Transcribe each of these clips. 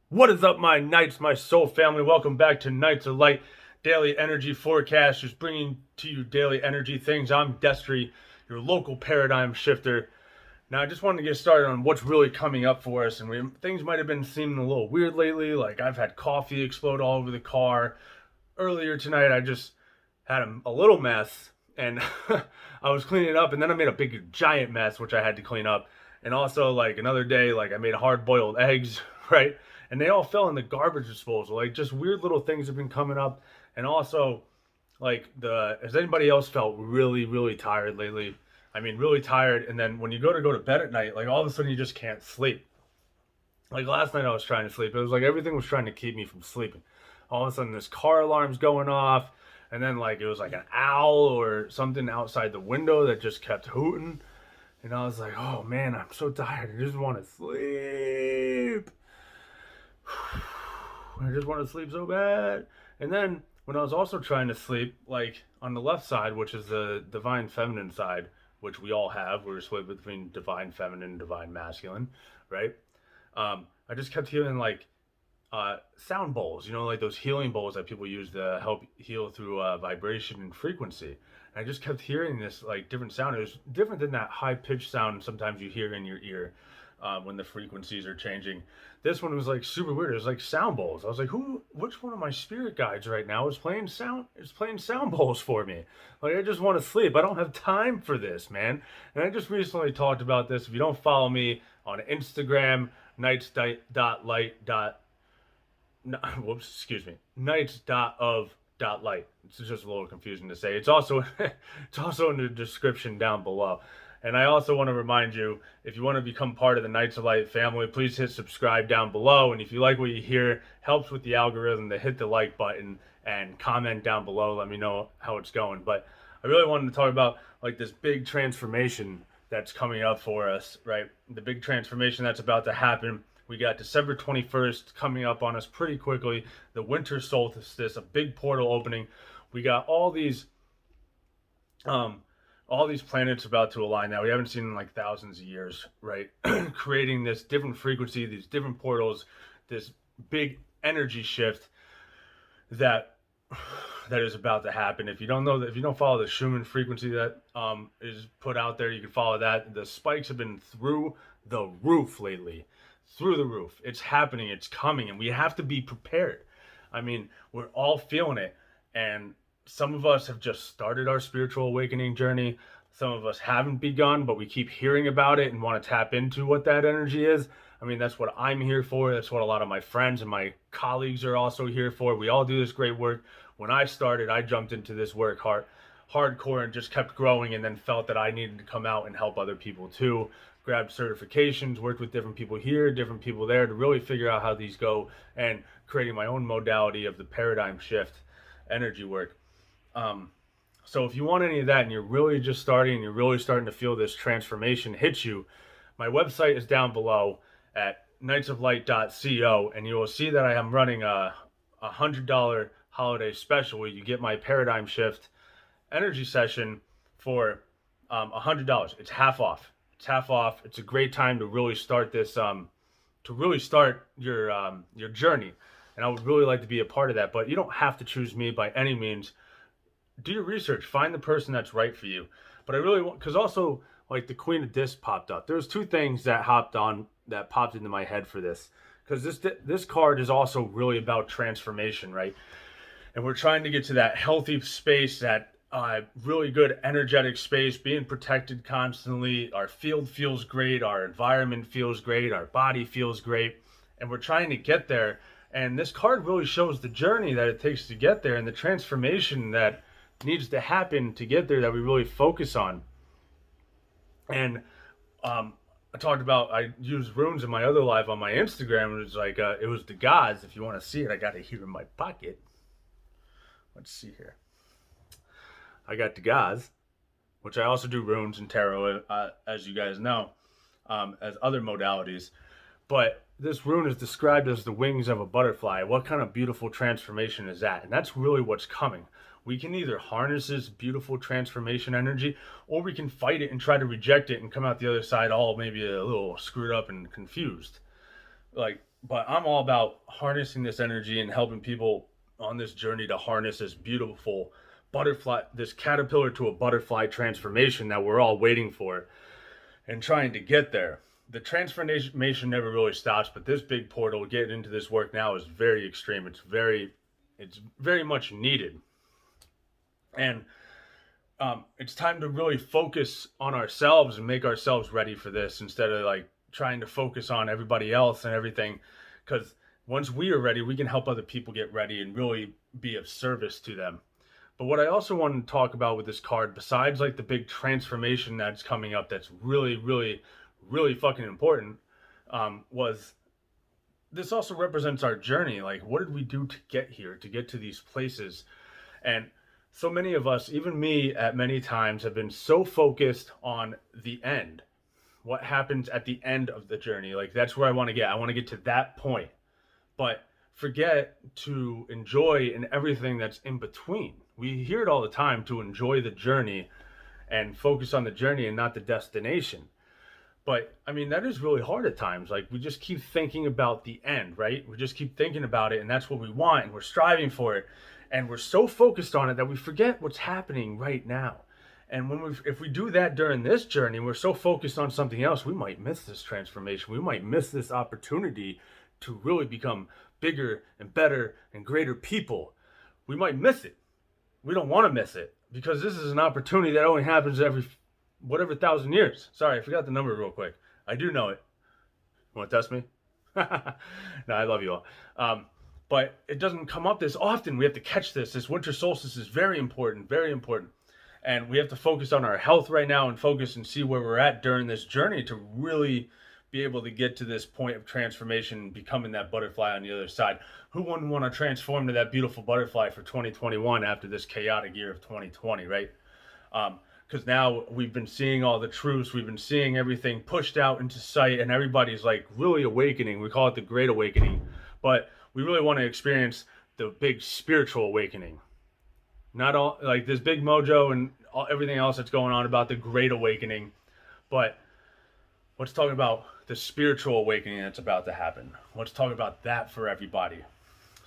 What is up, my knights, my soul family? Welcome back to Knights of Light Daily Energy Forecast, just bringing to you daily energy things. I'm Destry, your local paradigm shifter. Now, I just wanted to get started on what's really coming up for us, and things might have been seeming a little weird lately. Like I've had coffee explode all over the car. Earlier tonight, I just had a little mess, and I was cleaning it up, and then I made a big giant mess, which I had to clean up. And also, like another day, like I made hard-boiled eggs, right? And they all fell in the garbage disposal. Like just weird little things have been coming up, and also like has anybody else felt really really tired lately? I mean, really tired, and then when you go to bed at night, like all of a sudden you just can't sleep. Like last night I was trying to sleep. It was like everything was trying to keep me from sleeping. All of a sudden this car alarm's going off, and then like it was like an owl or something outside the window that just kept hooting. And I was like, oh man, I'm so tired. I just want to sleep. I just want to sleep so bad. And then when I was also trying to sleep, like on the left side, which is the divine feminine side, which we all have, we're split between divine feminine and divine masculine, right? I just kept hearing like sound bowls, like those healing bowls that people use to help heal through vibration and frequency. And I just kept hearing this like different sound. It was different than that high pitched sound sometimes you hear in your ear when the frequencies are changing. This one was like super weird. It was like sound bowls. I was like, which one of my spirit guides right now is playing sound bowls for me? Like I just want to sleep. I don't have time for this, man. And I just recently talked about this. If you don't follow me on Instagram, knights.light. Whoops, excuse me. Knights.of.light. It's just a little confusing to say. It's also it's also in the description down below. And I also want to remind you, if you want to become part of the Knights of Light family, please hit subscribe down below. And if you like what you hear, helps with the algorithm to hit the like button and comment down below. Let me know how it's going. But I really wanted to talk about like this big transformation that's coming up for us, right? The big transformation that's about to happen. We got December 21st coming up on us pretty quickly. The winter solstice, a big portal opening. We got um, all these planets about to align that we haven't seen in like thousands of years, right? Creating this different frequency, these different portals, this big energy shift that that is about to happen. If you don't know that, if you don't follow the Schumann frequency that is put out there, you can follow that. The spikes have been through the roof lately, through the roof. It's happening. It's coming, and we have to be prepared. I mean, we're all feeling it, and some of us have just started our spiritual awakening journey. Some of us haven't begun, but we keep hearing about it and want to tap into what that energy is. I mean, that's what I'm here for. That's what a lot of my friends and my colleagues are also here for. We all do this great work. When I started, I jumped into this work hardcore and just kept growing, and then felt that I needed to come out and help other people too. Grabbed certifications, worked with different people here, different people there to really figure out how these go, and creating my own modality of the paradigm shift energy work. So if you want any of that and you're really just starting and you're really starting to feel this transformation hit you, my website is down below at knightsoflight.co, and you will see that I am running a $100 holiday special where you get my paradigm shift energy session for $100. It's half off. It's half off. It's a great time to really start this to really start your journey. And I would really like to be a part of that, but you don't have to choose me by any means. Do your research, find the person that's right for you. But I really want, because also like the Queen of Discs popped up. There's two things that popped into my head for this, because this card is also really about transformation, right? And we're trying to get to that healthy space, that really good energetic space, being protected constantly. Our field feels great, our environment feels great, our body feels great, and we're trying to get there. And this card really shows the journey that it takes to get there and the transformation that needs to happen to get there, that we really focus on. And I used runes in my other live on my Instagram. It was like it was the gods. If you want to see it, I got it here in my pocket. Let's see here. I got the gods, which I also do runes and tarot, as you guys know, as other modalities. But this rune is described as the wings of a butterfly. What kind of beautiful transformation is that? And that's really what's coming. We can either harness this beautiful transformation energy, or we can fight it and try to reject it and come out the other side all maybe a little screwed up and confused, Like, but I'm all about harnessing this energy and helping people on this journey to harness this beautiful butterfly, this caterpillar to a butterfly transformation that we're all waiting for and trying to get there. The transformation never really stops, but this big portal, getting into this work now, is very extreme. It's very much needed, and it's time to really focus on ourselves and make ourselves ready for this instead of like trying to focus on everybody else and everything. Because once we are ready, we can help other people get ready and really be of service to them. But what I also want to talk about with this card, besides like the big transformation that's coming up, that's really, really, really fucking important, was this also represents our journey. Like, what did we do to get here, to get to these places? And so many of us, even me at many times, have been so focused on the end. What happens at the end of the journey? Like, that's where I want to get. I want to get to that point. But forget to enjoy in everything that's in between. We hear it all the time, to enjoy the journey and focus on the journey and not the destination. But I mean, that is really hard at times. Like, we just keep thinking about the end, right? We just keep thinking about it, and that's what we want, and we're striving for it. And we're so focused on it that we forget what's happening right now. And if we do that during this journey, we're so focused on something else, we might miss this transformation. We might miss this opportunity to really become bigger and better and greater people. We might miss it. We don't want to miss it, because this is an opportunity that only happens every whatever 1,000 years. Sorry, I forgot the number real quick. I do know it. You want to test me? No, I love you all. But it doesn't come up this often. We have to catch this. This winter solstice is very important, very important. And we have to focus on our health right now and focus and see where we're at during this journey to really be able to get to this point of transformation and becoming that butterfly on the other side. Who wouldn't want to transform to that beautiful butterfly for 2021 after this chaotic year of 2020, right? Because now we've been seeing all the truths, we've been seeing everything pushed out into sight, and everybody's like really awakening. We call it the Great Awakening, but we really want to experience the big spiritual awakening. Not all like this big mojo and everything else that's going on about the Great Awakening, but let's talk about the spiritual awakening that's about to happen. Let's talk about that for everybody,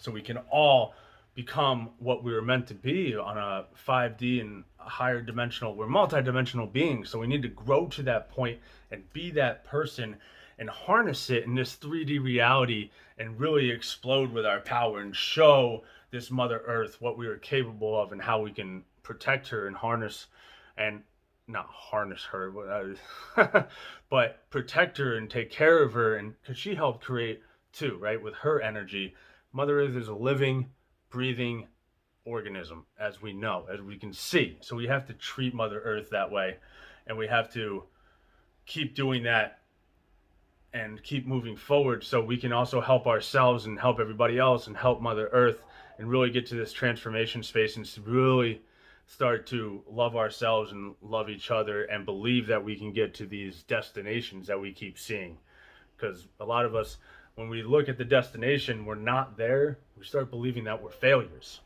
so we can all become what we were meant to be on a 5D and a higher dimensional. We're multidimensional beings, so we need to grow to that point and be that person and harness it in this 3D reality and really explode with our power and show this Mother Earth what we are capable of and how we can protect her and harness, and not harness her, but protect her and take care of her, and because she helped create too, right? With her energy, Mother Earth is a living, breathing organism, as we know, as we can see. So we have to treat Mother Earth that way, and we have to keep doing that and keep moving forward so we can also help ourselves and help everybody else and help Mother Earth and really get to this transformation space and really start to love ourselves and love each other and believe that we can get to these destinations that we keep seeing. Because a lot of us, when we look at the destination, we're not there. We start believing that we're failures.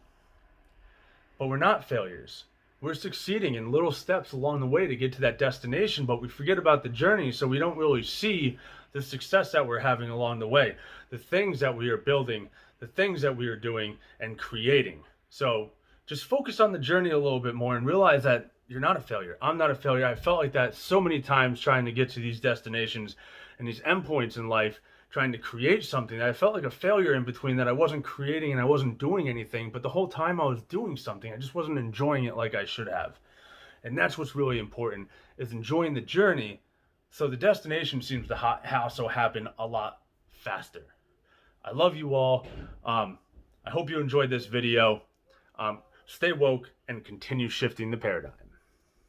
But we're not failures. We're succeeding in little steps along the way to get to that destination, but we forget about the journey, so we don't really see the success that we're having along the way, the things that we are building, the things that we are doing and creating. So just focus on the journey a little bit more and realize that you're not a failure. I'm not a failure. I felt like that so many times trying to get to these destinations and these endpoints in life, trying to create something that I felt like a failure in between, that I wasn't creating and I wasn't doing anything, but the whole time I was doing something, I just wasn't enjoying it like I should have. And that's what's really important, is enjoying the journey, so the destination seems to also happen a lot faster. I love you all. I hope you enjoyed this video. Stay woke and continue shifting the paradigm.